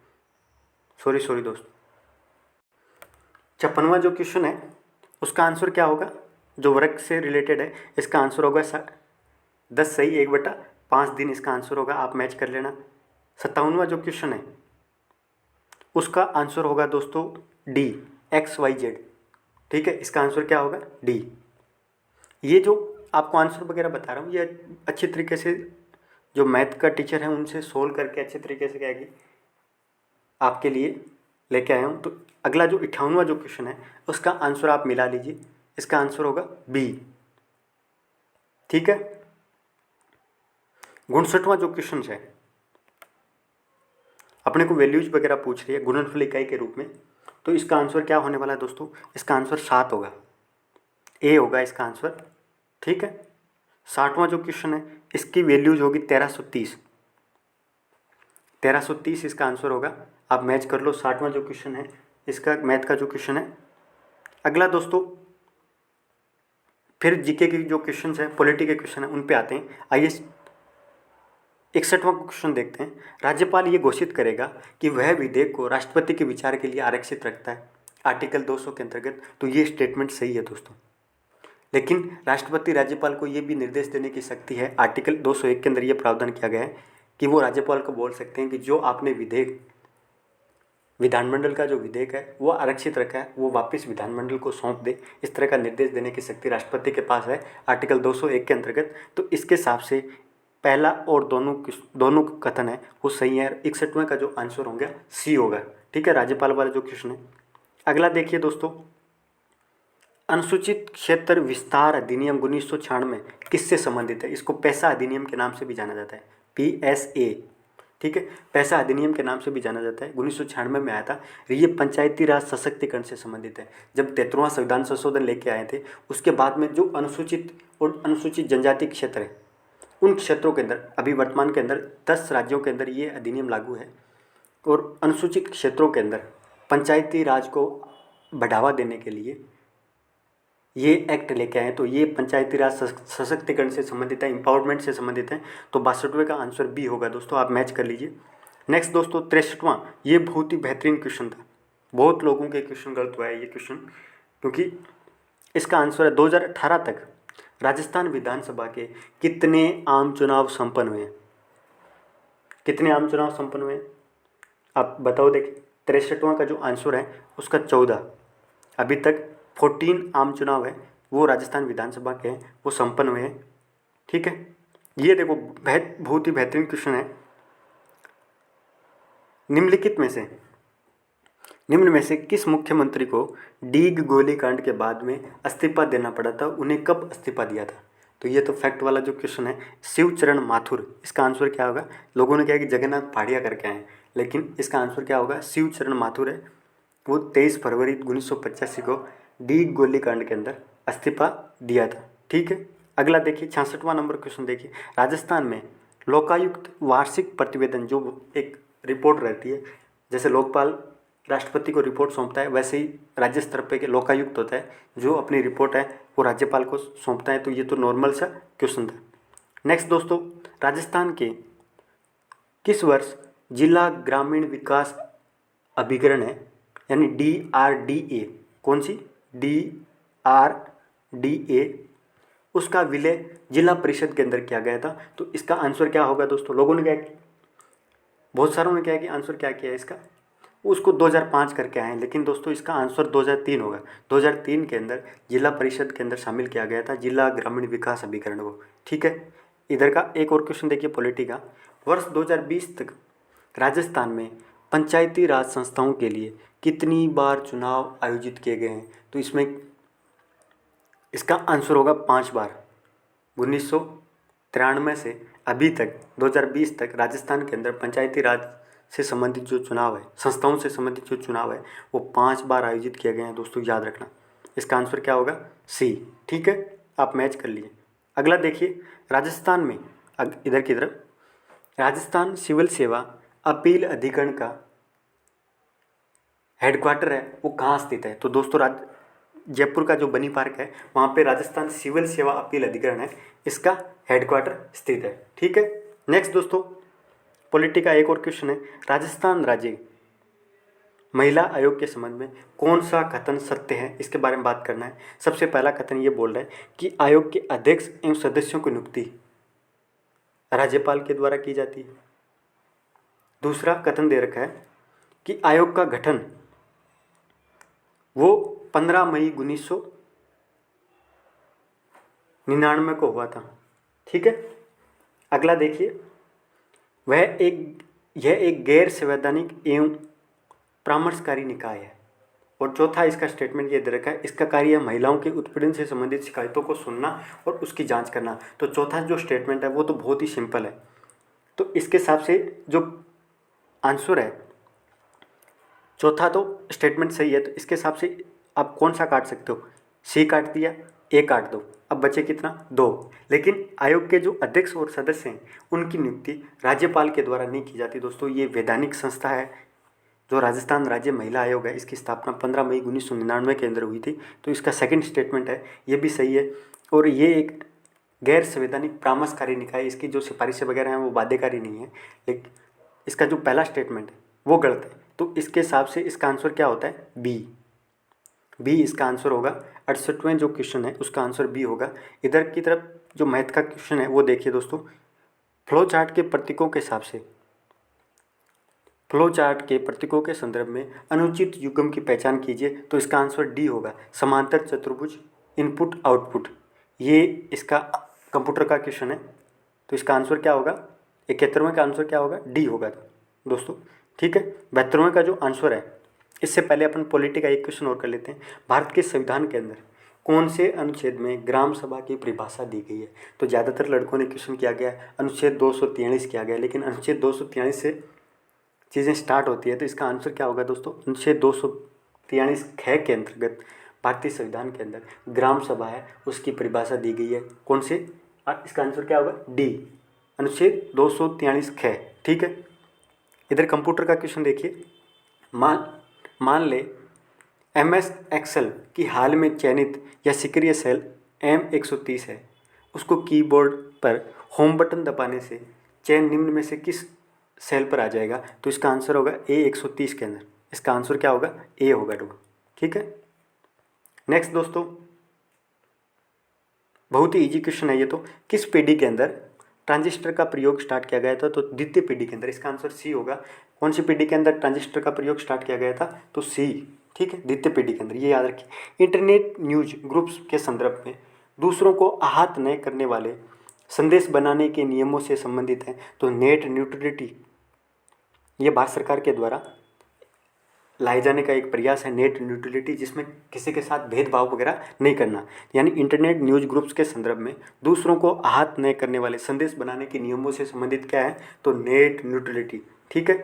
सॉरी दोस्तों, 56वां जो क्वेश्चन है उसका आंसर क्या होगा? जो वर्ग से रिलेटेड है, इसका आंसर होगा 10 सही 1/5 दिन। इसका आंसर होगा, आप मैच कर लेना। 57वां जो क्वेश्चन है उसका आंसर होगा दोस्तों डी, XYZ। ठीक है, इसका आंसर क्या होगा? डी। ये जो आपको आंसर वगैरह बता रहा हूँ ये अच्छे तरीके से जो मैथ का टीचर है उनसे सोल्व करके अच्छे तरीके से क्या है कि आपके लिए लेके आया हूँ। तो अगला जो 58वां जो क्वेश्चन है उसका आंसर आप मिला लीजिए। इसका आंसर होगा बी। ठीक है। 59वां जो क्वेश्चन है, अपने को वैल्यूज वगैरह पूछ रही है गुणनफल इकाई के रूप में। तो इसका आंसर क्या होने वाला है दोस्तों? इसका आंसर 7 होगा, ए होगा इसका आंसर। ठीक है। 60वां जो क्वेश्चन है इसकी वैल्यूज होगी 1330। 1330 इसका आंसर होगा। आप मैच कर लो। 60वां जो क्वेश्चन है इसका मैथ का जो क्वेश्चन है। अगला दोस्तों फिर जीके के जो क्वेश्चन है, पॉलिटी के क्वेश्चन है, उन पे आते हैं। आइए 61वां क्वेश्चन देखते हैं। राज्यपाल ये घोषित करेगा कि वह विधेयक को राष्ट्रपति के विचार के लिए आरक्षित रखता है आर्टिकल 200 के अंतर्गत। तो ये स्टेटमेंट सही है दोस्तों, लेकिन राष्ट्रपति राज्यपाल को ये भी निर्देश देने की शक्ति है। आर्टिकल 201 के अंदर ये प्रावधान किया गया है कि वो राज्यपाल को बोल सकते हैं कि जो आपने विधेयक, विधानमंडल का जो विधेयक है वो आरक्षित रखा है, वो वापस विधानमंडल को सौंप दे। इस तरह का निर्देश देने की शक्ति राष्ट्रपति के पास है आर्टिकल 201 के अंतर्गत। तो इसके हिसाब से पहला और दोनों कथन है वो सही है। 61वां का जो आंसर होगा सी होगा। ठीक है, राज्यपाल वाला जो क्वेश्चन है। अगला देखिए दोस्तों, अनुसूचित क्षेत्र विस्तार अधिनियम 1996 किससे संबंधित है? इसको पैसा अधिनियम के नाम से भी जाना जाता है, PSA। ठीक है, पैसा अधिनियम के नाम से भी जाना जाता है। 1996 में आया था। ये पंचायती राज सशक्तिकरण से संबंधित है। जब 73वां संविधान संशोधन लेके आए थे, उसके बाद में जो अनुसूचित और अनुसूचित जनजाति क्षेत्र है, उन क्षेत्रों के अंदर अभी वर्तमान के अंदर 10 राज्यों के अंदर ये अधिनियम लागू है। और अनुसूचित क्षेत्रों के अंदर पंचायती राज को बढ़ावा देने के लिए ये एक्ट लेके आए। तो ये पंचायती राज सशक्तिकरण से संबंधित है, एम्पावरमेंट से संबंधित है। तो 62वें का आंसर बी होगा दोस्तों। आप मैच कर लीजिए। नेक्स्ट दोस्तों 63वां, ये बहुत ही बेहतरीन क्वेश्चन था। बहुत लोगों के क्वेश्चन गलत हुआ है ये क्वेश्चन, क्योंकि इसका आंसर है 2018 तक राजस्थान विधानसभा के कितने आम चुनाव संपन्न हुए हैं? कितने आम चुनाव संपन्न हुए हैं आप बताओ। देखिए 63वां का जो आंसर है उसका 14। अभी तक 14 आम चुनाव है वो राजस्थान विधानसभा के हैं, वो संपन्न हुए हैं। ठीक है, ये देखो बहुत ही बेहतरीन क्वेश्चन है। निम्न में से किस मुख्यमंत्री को डीग गोलीकांड के बाद में इस्तीफा देना पड़ा था? उन्हें कब इस्तीफा दिया था? तो ये तो फैक्ट वाला जो क्वेश्चन है, शिवचरण माथुर। इसका आंसर क्या होगा? लोगों ने कहा कि जगन्नाथ पहाड़िया करके आए, लेकिन इसका आंसर क्या होगा? शिवचरण माथुर है। वो 23 फरवरी 1985 को डीग गोलीकांड के अंदर इस्तीफा दिया था। ठीक है, अगला देखिए 66वां नंबर क्वेश्चन देखिए। राजस्थान में लोकायुक्त वार्षिक प्रतिवेदन जो एक रिपोर्ट रहती है, जैसे लोकपाल राष्ट्रपति को रिपोर्ट सौंपता है, वैसे ही राज्य स्तर पे के लोकायुक्त होता है जो अपनी रिपोर्ट है वो राज्यपाल को सौंपता है। तो ये तो नॉर्मल सा क्वेश्चन था। नेक्स्ट दोस्तों, राजस्थान के किस वर्ष जिला ग्रामीण विकास अभिकरण है, यानी DRDA, कौन सी DRDA, उसका विलय जिला परिषद के अंदर किया गया था? तो इसका आंसर क्या होगा दोस्तों? लोगों ने क्या, बहुत सारों ने क्या कि आंसर क्या किया इसका, उसको 2005 करके आए हैं, लेकिन दोस्तों इसका आंसर 2003 होगा। 2003 के अंदर जिला परिषद के अंदर शामिल किया गया था जिला ग्रामीण विकास अभिकरण को। ठीक है, इधर का एक और क्वेश्चन देखिए पॉलिटी का। वर्ष 2020 तक राजस्थान में पंचायती राज संस्थाओं के लिए कितनी बार चुनाव आयोजित किए गए हैं? तो इसमें इसका आंसर होगा 5 बार। 1993 से अभी तक 2020 तक राजस्थान के अंदर पंचायती राज से संबंधित जो चुनाव है, संस्थाओं से संबंधित जो चुनाव है, वो 5 बार आयोजित किए गए हैं दोस्तों, याद रखना। इसका आंसर क्या होगा? सी। ठीक है, आप मैच कर लिए। अगला देखिए, राजस्थान में इधर की तरफ राजस्थान सिविल सेवा अपील अधिकरण का हेडक्वार्टर है वो कहाँ स्थित है? तो दोस्तों जयपुर का जो बनी पार्क है वहाँ पे राजस्थान सिविल सेवा अपील अधिकरण है, इसका हेडक्वार्टर स्थित है। ठीक है, नेक्स्ट दोस्तों पॉलिटी का एक और क्वेश्चन है। राजस्थान राज्य महिला आयोग के संबंध में कौन सा कथन सत्य है, इसके बारे में बात करना है। सबसे पहला कथन ये बोल रहा है कि आयोग के अध्यक्ष एवं सदस्यों की नियुक्ति राज्यपाल के द्वारा की जाती है। दूसरा कथन दे रखा है कि आयोग का गठन वो 15 मई 1999 को हुआ था। ठीक है, अगला देखिए, यह एक गैर संवैधानिक एवं परामर्शकारी निकाय है। और चौथा इसका स्टेटमेंट ये दे रखा है, इसका कार्य है महिलाओं के उत्पीड़न से संबंधित शिकायतों को सुनना और उसकी जांच करना। तो चौथा जो स्टेटमेंट है वो तो बहुत ही सिंपल है। तो इसके हिसाब से जो आंसर है, चौथा तो स्टेटमेंट सही है। तो इसके हिसाब से आप कौन सा काट सकते हो? सी काट दिया, ए काट दो। अब बचे कितना, 2। लेकिन आयोग के जो अध्यक्ष और सदस्य हैं उनकी नियुक्ति राज्यपाल के द्वारा नहीं की जाती दोस्तों। ये वैधानिक संस्था है जो राजस्थान राज्य महिला आयोग है, इसकी स्थापना 15 मई 1999 के अंदर हुई थी। तो इसका सेकंड स्टेटमेंट है, ये भी सही है। और ये एक गैर संवैधानिक परामर्शकारी निकाय, इसकी जो सिफारिशें वगैरह हैं वो बाध्यकारी नहीं है। लेकिन इसका जो पहला स्टेटमेंट है वो गलत है। तो इसके हिसाब से इसका आंसर क्या होता है, बी इसका आंसर होगा। 68वें जो क्वेश्चन है उसका आंसर बी होगा। इधर की तरफ जो मैथ का क्वेश्चन है वो देखिए दोस्तों, फ्लो चार्ट के प्रतीकों के हिसाब से, फ्लो चार्ट के प्रतीकों के संदर्भ में अनुचित युग्म की पहचान कीजिए। तो इसका आंसर डी होगा, समांतर चतुर्भुज, इनपुट आउटपुट। ये इसका कंप्यूटर का क्वेश्चन है। तो इसका आंसर क्या होगा, 71वें का आंसर क्या होगा, डी होगा दोस्तों। ठीक है, 72वें का जो आंसर है, इससे पहले अपन पॉलिटी का एक क्वेश्चन और कर लेते हैं। भारत के संविधान के अंदर कौन से अनुच्छेद में ग्राम सभा की परिभाषा दी गई है। तो ज़्यादातर लड़कों ने क्वेश्चन किया गया अनुच्छेद 243 किया गया, लेकिन अनुच्छेद 243 से चीज़ें स्टार्ट होती है। तो इसका आंसर क्या होगा दोस्तों, अनुच्छेद 243 ख के अंतर्गत भारतीय संविधान के अंदर ग्राम सभा है उसकी परिभाषा दी गई है। कौन से, इसका आंसर क्या होगा, डी, अनुच्छेद 243 ख। ठीक है, इधर कंप्यूटर का क्वेश्चन देखिए। मान ले MS एक्सेल की हाल में चयनित या सक्रिय सेल M130 है, उसको कीबोर्ड पर होम बटन दबाने से चयन निम्न में से किस सेल पर आ जाएगा। तो इसका आंसर होगा A130 के अंदर। इसका आंसर क्या होगा, ए होगा। ठीक है, नेक्स्ट दोस्तों, बहुत ही इजी क्वेश्चन है ये। तो किस पीढ़ी के अंदर ट्रांजिस्टर का प्रयोग स्टार्ट किया गया था। तो द्वितीय पीढ़ी के अंदर। इसका आंसर सी होगा। कौन सी पीढ़ी के अंदर ट्रांजिस्टर का प्रयोग स्टार्ट किया गया था, तो सी। ठीक है, द्वितीय पीढ़ी के अंदर, ये याद रखिए। इंटरनेट न्यूज ग्रुप्स के संदर्भ में दूसरों को आहत न करने वाले संदेश बनाने के नियमों से संबंधित है। तो नेट न्यूट्रलिटी, ये भारत सरकार के द्वारा लाए जाने का एक प्रयास है, नेट न्यूट्रलिटी, जिसमें किसी के साथ भेदभाव वगैरह नहीं करना। यानी इंटरनेट न्यूज ग्रुप्स के संदर्भ में दूसरों को आहत न करने वाले संदेश बनाने के नियमों से संबंधित क्या है, तो नेट न्यूट्रलिटी। ठीक है,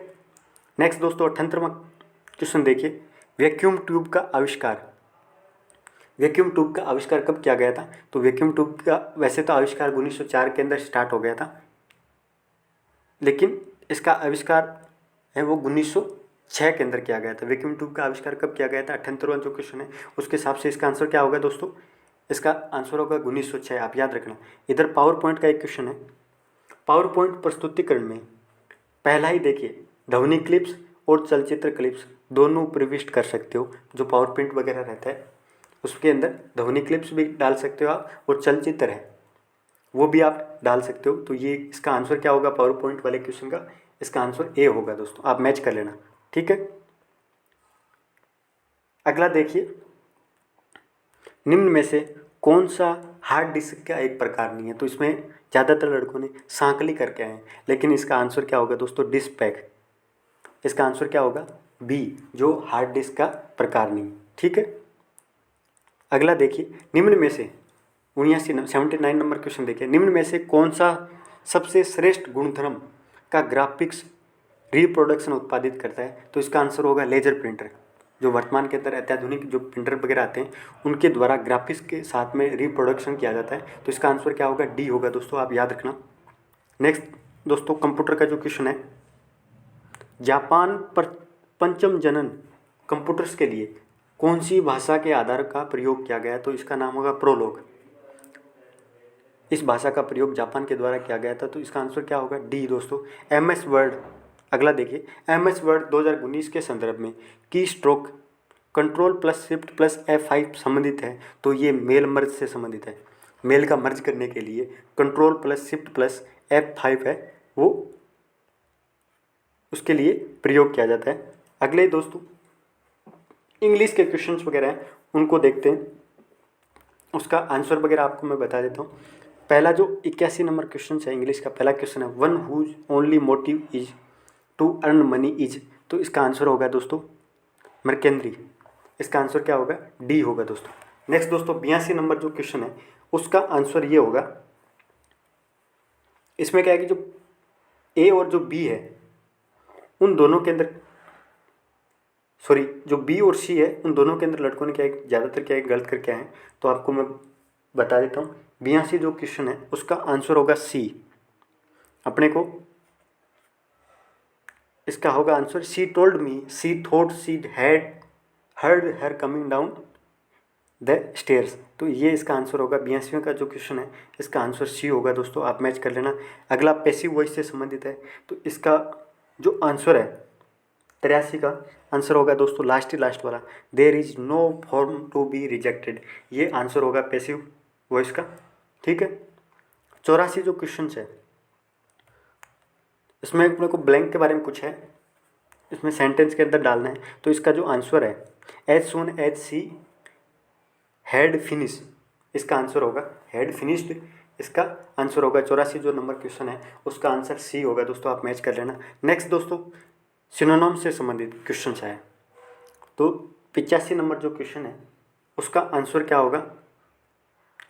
नेक्स्ट दोस्तों 78वां क्वेश्चन देखिए। वैक्यूम ट्यूब का आविष्कार, वैक्यूम ट्यूब का आविष्कार कब किया गया था। तो वैक्यूम ट्यूब का वैसे तो आविष्कार 1904 के अंदर स्टार्ट हो गया था, लेकिन इसका आविष्कार है वो 1906 के अंदर किया गया था। वैक्यूम ट्यूब का आविष्कार कब किया गया था, 78वां जो क्वेश्चन है उसके हिसाब से इसका आंसर क्या होगा दोस्तों, इसका आंसर होगा 1906। आप याद रखना। इधर पावर पॉइंट का एक क्वेश्चन है। पावर पॉइंट प्रस्तुतिकरण में पहला ही देखिए, ध्वनि क्लिप्स और चलचित्र क्लिप्स दोनों प्रविष्ट कर सकते हो। जो पावर पॉइंट वगैरह रहता है उसके अंदर ध्वनि क्लिप्स भी डाल सकते हो आप, और चलचित्र है वो भी आप डाल सकते हो। तो ये इसका आंसर क्या होगा पावर पॉइंट वाले क्वेश्चन का, इसका आंसर ए होगा दोस्तों। आप मैच कर लेना। ठीक है, अगला देखिए, निम्न में से कौन सा हार्ड डिस्क का एक प्रकार नहीं है। तो इसमें ज़्यादातर लड़कों ने सांकली करके आए हैं, लेकिन इसका आंसर क्या होगा दोस्तों, डिस्क पैक। इसका आंसर क्या होगा, बी, जो हार्ड डिस्क का प्रकार नहीं। ठीक है, अगला देखिए, निम्न में से 79 नंबर क्वेश्चन देखिए। निम्न में से कौन सा सबसे श्रेष्ठ गुणधर्म का ग्राफिक्स रिप्रोडक्शन उत्पादित करता है। तो इसका आंसर होगा लेजर प्रिंटर। जो वर्तमान के अंदर अत्याधुनिक जो प्रिंटर वगैरह आते हैं उनके द्वारा ग्राफिक्स के साथ में रिप्रोडक्शन किया जाता है। तो इसका आंसर क्या होगा, डी होगा दोस्तों। आप याद रखना। नेक्स्ट दोस्तों, कंप्यूटर का जो क्वेश्चन है, जापान पर पंचम जनन कंप्यूटर्स के लिए कौन सी भाषा के आधार का प्रयोग किया गया। तो इसका नाम होगा प्रोलॉग। इस भाषा का प्रयोग जापान के द्वारा किया गया था। तो इसका आंसर क्या होगा, डी दोस्तों, MS वर्ड। अगला देखिए, MS वर्ड 2019 के संदर्भ में की स्ट्रोक Ctrl+Shift+F5 संबंधित है। तो ये मेल मर्ज से संबंधित है। मेल का मर्ज करने के लिए Ctrl+Shift+F5 है वो उसके लिए प्रयोग किया जाता है। अगले दोस्तों इंग्लिश के क्वेश्चंस वगैरह हैं उनको देखते हैं, उसका आंसर वगैरह आपको मैं बता देता हूँ। पहला जो 81 नंबर क्वेश्चन है इंग्लिश का, पहला क्वेश्चन है, one whose only motive is to earn money is. तो इसका आंसर होगा दोस्तों मर्केंद्री। इसका आंसर क्या होगा, डी होगा दोस्तों। नेक्स्ट दोस्तों 82 नंबर जो क्वेश्चन है उसका आंसर ये होगा। इसमें क्या है कि जो ए और जो बी है उन दोनों के अंदर, सॉरी जो बी और सी है उन दोनों के अंदर लड़कों ने क्या ज़्यादातर क्या गलत करके आए हैं। तो आपको मैं बता देता हूँ। 82 जो क्वेश्चन है उसका आंसर होगा सी। अपने को इसका होगा answer, she told me she thought she had heard her coming down the stairs. तो ये इसका आंसर होगा। 82वें का जो क्वेश्चन है इसका आंसर सी होगा दोस्तों, आप मैच कर लेना। अगला पैसिव वॉइस से संबंधित है, तो इसका जो आंसर है 83 का आंसर होगा दोस्तों लास्ट वाला, there is no form to be rejected. ये आंसर होगा पैसिव वॉइस का। ठीक है। 84 जो क्वेश्चन है इसमें अपने को ब्लैंक के बारे में कुछ है, इसमें सेंटेंस के अंदर डालना है। तो इसका जो आंसर है as soon as she had finish, इसका आंसर होगा हैड फिनिश्ड। इसका आंसर होगा 84 जो नंबर क्वेश्चन है उसका आंसर सी होगा दोस्तों, आप मैच कर लेना। नेक्स्ट दोस्तों सिनोनिम से संबंधित क्वेश्चन है, तो 85 नंबर जो क्वेश्चन है उसका आंसर क्या होगा।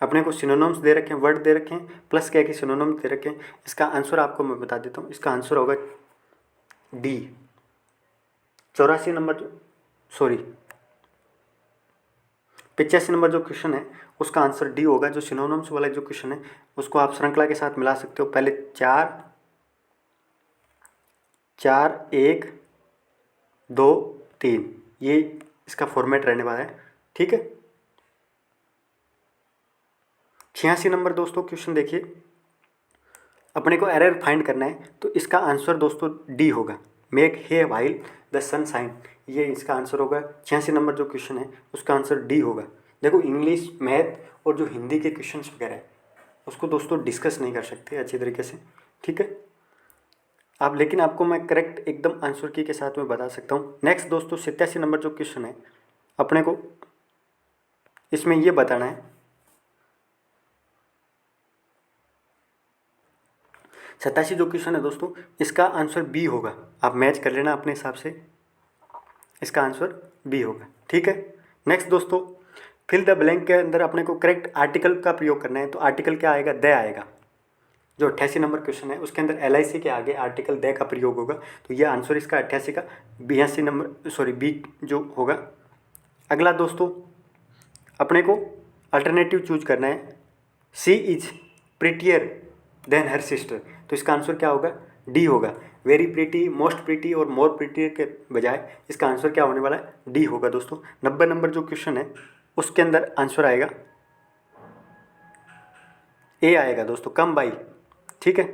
अपने को सिनोनिम्स दे रखे हैं, वर्ड दे रखे हैं, प्लस क्या कि सिनोनिम्स दे रखे हैं। इसका आंसर आपको मैं बता देता हूँ, इसका आंसर होगा डी। 85 नंबर जो 85 नंबर जो क्वेश्चन है उसका आंसर डी होगा। जो सिनोनिम्स वाला जो क्वेश्चन है उसको आप श्रृंखला के साथ मिला सकते हो। पहले 4 4 1 2 3, ये इसका फॉर्मेट रहने वाला है। ठीक है। 86 नंबर दोस्तों क्वेश्चन देखिए, अपने को एरर फाइंड करना है, तो इसका आंसर दोस्तों डी होगा, make hay while the sun shine. ये इसका आंसर होगा। 86 नंबर जो क्वेश्चन है उसका आंसर डी होगा। देखो इंग्लिश, मैथ और जो हिंदी के क्वेश्चन वगैरह है उसको दोस्तों डिस्कस नहीं कर सकते अच्छी तरीके से। ठीक है। आप लेकिन आपको मैं करेक्ट एकदम आंसर की के साथ में बता सकता हूँ। नेक्स्ट दोस्तों 87 नंबर जो क्वेश्चन है अपने को इसमें ये बताना है, 87 जो क्वेश्चन है दोस्तों इसका आंसर बी होगा, आप मैच कर लेना अपने हिसाब से, इसका आंसर बी होगा। ठीक है। नेक्स्ट दोस्तों फिल द ब्लैंक के अंदर अपने को करेक्ट आर्टिकल का प्रयोग करना है, तो आर्टिकल क्या आएगा, द आएगा। जो 88 नंबर क्वेश्चन है उसके अंदर LIC के आगे आर्टिकल द का प्रयोग होगा, तो ये आंसर इसका 88 का 82 नंबर बी जो होगा। अगला दोस्तों अपने को अल्टरनेटिव चूज करना है, she is prettier than her sister, तो इसका आंसर क्या होगा, डी होगा। वेरी प्रिटी, मोस्ट प्रिटी और मोर प्रिटी के बजाय इसका आंसर क्या होने वाला है, डी होगा दोस्तों। 90 नंबर जो क्वेश्चन है उसके अंदर आंसर आएगा ए आएगा दोस्तों, कम बाई। ठीक है।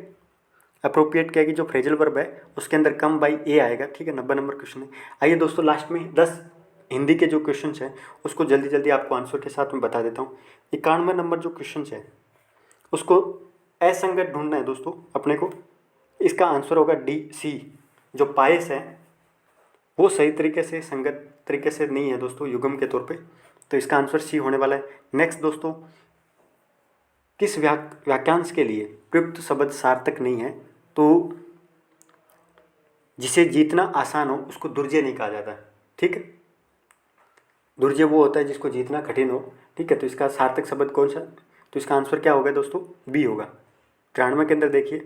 अप्रोप्रिएट क्या कि जो फ्रेजल वर्ब है उसके अंदर कम बाई ए आएगा। ठीक है। 90 नंबर क्वेश्चन है। आइए दोस्तों लास्ट में 10 हिंदी के जो क्वेश्चन हैं उसको जल्दी जल्दी आपको आंसर के साथ में बता देता हूँ। 91 नंबर जो क्वेश्चन है उसको असंगत ढूंढना है दोस्तों अपने को, इसका आंसर होगा डी सी। जो पायस है वो सही तरीके से संगत तरीके से नहीं है दोस्तों युग्म के तौर पे, तो इसका आंसर सी होने वाला है। नेक्स्ट दोस्तों किस वाक्यांश के लिए प्रयुक्त शब्द सार्थक नहीं है, तो जिसे जीतना आसान हो उसको दुर्जय नहीं कहा जाता। ठीक है। दुर्जय वो होता है जिसको जीतना कठिन हो। ठीक है। तो इसका सार्थक शब्द कौन सा, तो इसका आंसर क्या होगा दोस्तों, बी होगा। 93 के अंदर देखिए,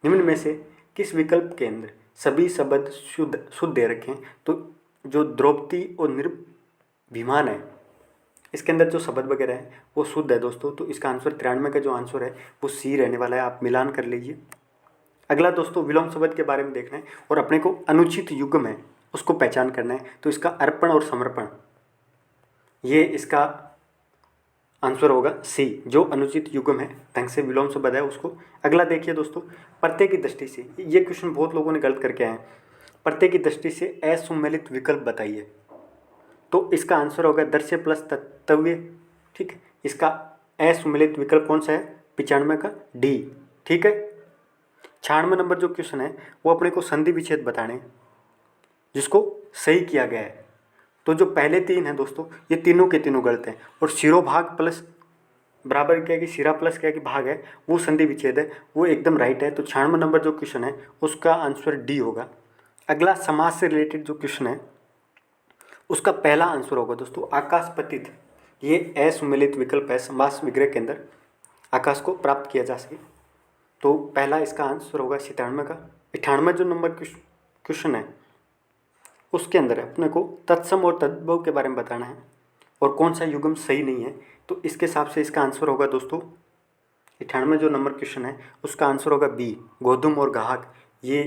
निम्न में से किस विकल्प के अंदर सभी शब्द शुद्ध दे रखे हैं, तो जो द्रौपदी और निर्भिमान है इसके अंदर जो शब्द वगैरह है वो शुद्ध है दोस्तों, तो इसका आंसर 93 का जो आंसर है वो सी रहने वाला है, आप मिलान कर लीजिए। अगला दोस्तों विलोम शब्द के बारे में देखना है और अपने को अनुचित युग्म है उसको पहचान करना है, तो इसका अर्पण और समर्पण, ये इसका आंसर होगा सी। जो अनुचित युग्म है ढंग से विलोम शब्द है उसको। अगला देखिए दोस्तों, प्रत्यय की दृष्टि से, ये क्वेश्चन बहुत लोगों ने गलत करके आए हैं, प्रत्यय की दृष्टि से असुमेलित विकल्प बताइए, तो इसका आंसर होगा दृश्य प्लस तत्व्य। ठीक है। इसका असुमेलित विकल्प कौन सा है, 95 का डी। ठीक है। 96 नंबर जो क्वेश्चन है वो अपने को संधि विच्छेद बताने जिसको सही किया गया है, तो जो पहले 3 हैं दोस्तों ये तीनों के तीनों गलत हैं, और शिरोभाग प्लस बराबर क्या है कि शिरा प्लस क्या है कि भाग है वो संधि विच्छेद है, वो एकदम राइट है। तो 96 नंबर जो क्वेश्चन है उसका आंसर डी होगा। अगला समाज से रिलेटेड जो क्वेश्चन है उसका पहला आंसर होगा दोस्तों आकाश पतित, ये असुमेलित विकल्प है, समास विग्रह के अंदर आकाश को प्राप्त किया जा सके, तो पहला इसका आंसर होगा 97 का। 98 जो नंबर क्वेश्चन है उसके अंदर अपने को तत्सम और तद्भव के बारे में बताना है और कौन सा युग्म सही नहीं है, तो इसके हिसाब से इसका आंसर होगा दोस्तों 98 जो नंबर क्वेश्चन है उसका आंसर होगा बी, गोधूम और गाहक ये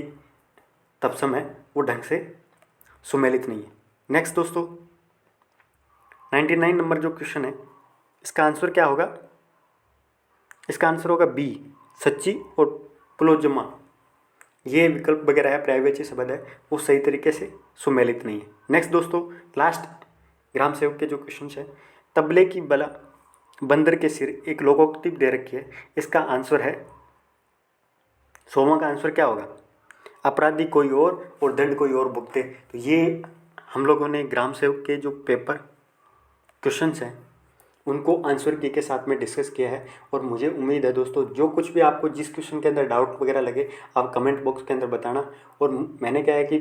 तत्सम है वो ढंग से सुमेलित नहीं है। नेक्स्ट दोस्तों 99 नंबर जो क्वेश्चन है इसका आंसर क्या होगा, इसका आंसर होगा बी, सच्ची और प्लोजमा ये विकल्प वगैरह है पर्यायवाची शब्द है वो सही तरीके से सुमेलित नहीं है। नेक्स्ट दोस्तों लास्ट ग्राम सेवक के जो क्वेश्चन है, तबले की बला बंदर के सिर एक लोकोक्ति दे रखी है, इसका आंसर है 100वां का आंसर क्या होगा, अपराधी कोई और दंड कोई और भुगते। तो ये हम लोगों ने ग्राम सेवक के जो पेपर क्वेश्चंस हैं उनको आंसर की के साथ में डिस्कस किया है। और मुझे उम्मीद है दोस्तों जो कुछ भी आपको जिस क्वेश्चन के अंदर डाउट वगैरह लगे आप कमेंट बॉक्स के अंदर बताना। और मैंने क्या है कि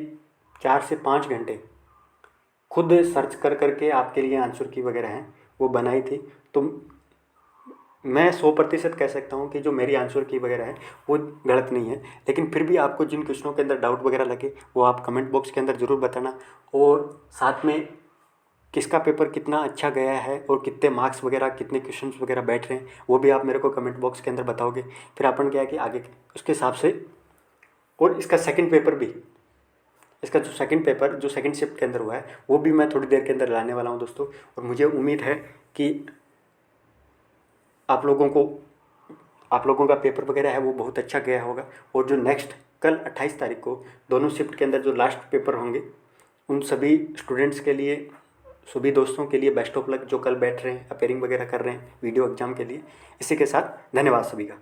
4 से 5 घंटे खुद सर्च कर करके आपके लिए आंसर की वगैरह हैं वो बनाई थी। तो मैं 100% कह सकता हूँ कि जो मेरी आंसर की वगैरह है वो गलत नहीं है। लेकिन फिर भी आपको जिन क्वेश्चनों के अंदर डाउट वगैरह लगे वो आप कमेंट बॉक्स के अंदर ज़रूर बताना। और साथ में किसका पेपर कितना अच्छा गया है और कितने मार्क्स वगैरह कितने क्वेश्चंस वगैरह बैठ रहे हैं वो भी आप मेरे को कमेंट बॉक्स के अंदर बताओगे। फिर अपन क्या है कि आगे उसके हिसाब से, और इसका सेकंड पेपर भी, इसका जो सेकंड पेपर जो सेकंड शिफ्ट के अंदर हुआ है वो भी मैं थोड़ी देर के अंदर लाने वाला हूँ दोस्तों। और मुझे उम्मीद है कि आप लोगों का पेपर वगैरह है वो बहुत अच्छा गया होगा। और जो नेक्स्ट कल 28 तारीख को दोनों शिफ्ट के अंदर जो लास्ट पेपर होंगे उन सभी स्टूडेंट्स के लिए, सभी दोस्तों के लिए बेस्ट ऑफ लक जो कल बैठ रहे हैं अपेयरिंग वगैरह कर रहे हैं वीडियो एग्जाम के लिए। इसी के साथ धन्यवाद सभी का।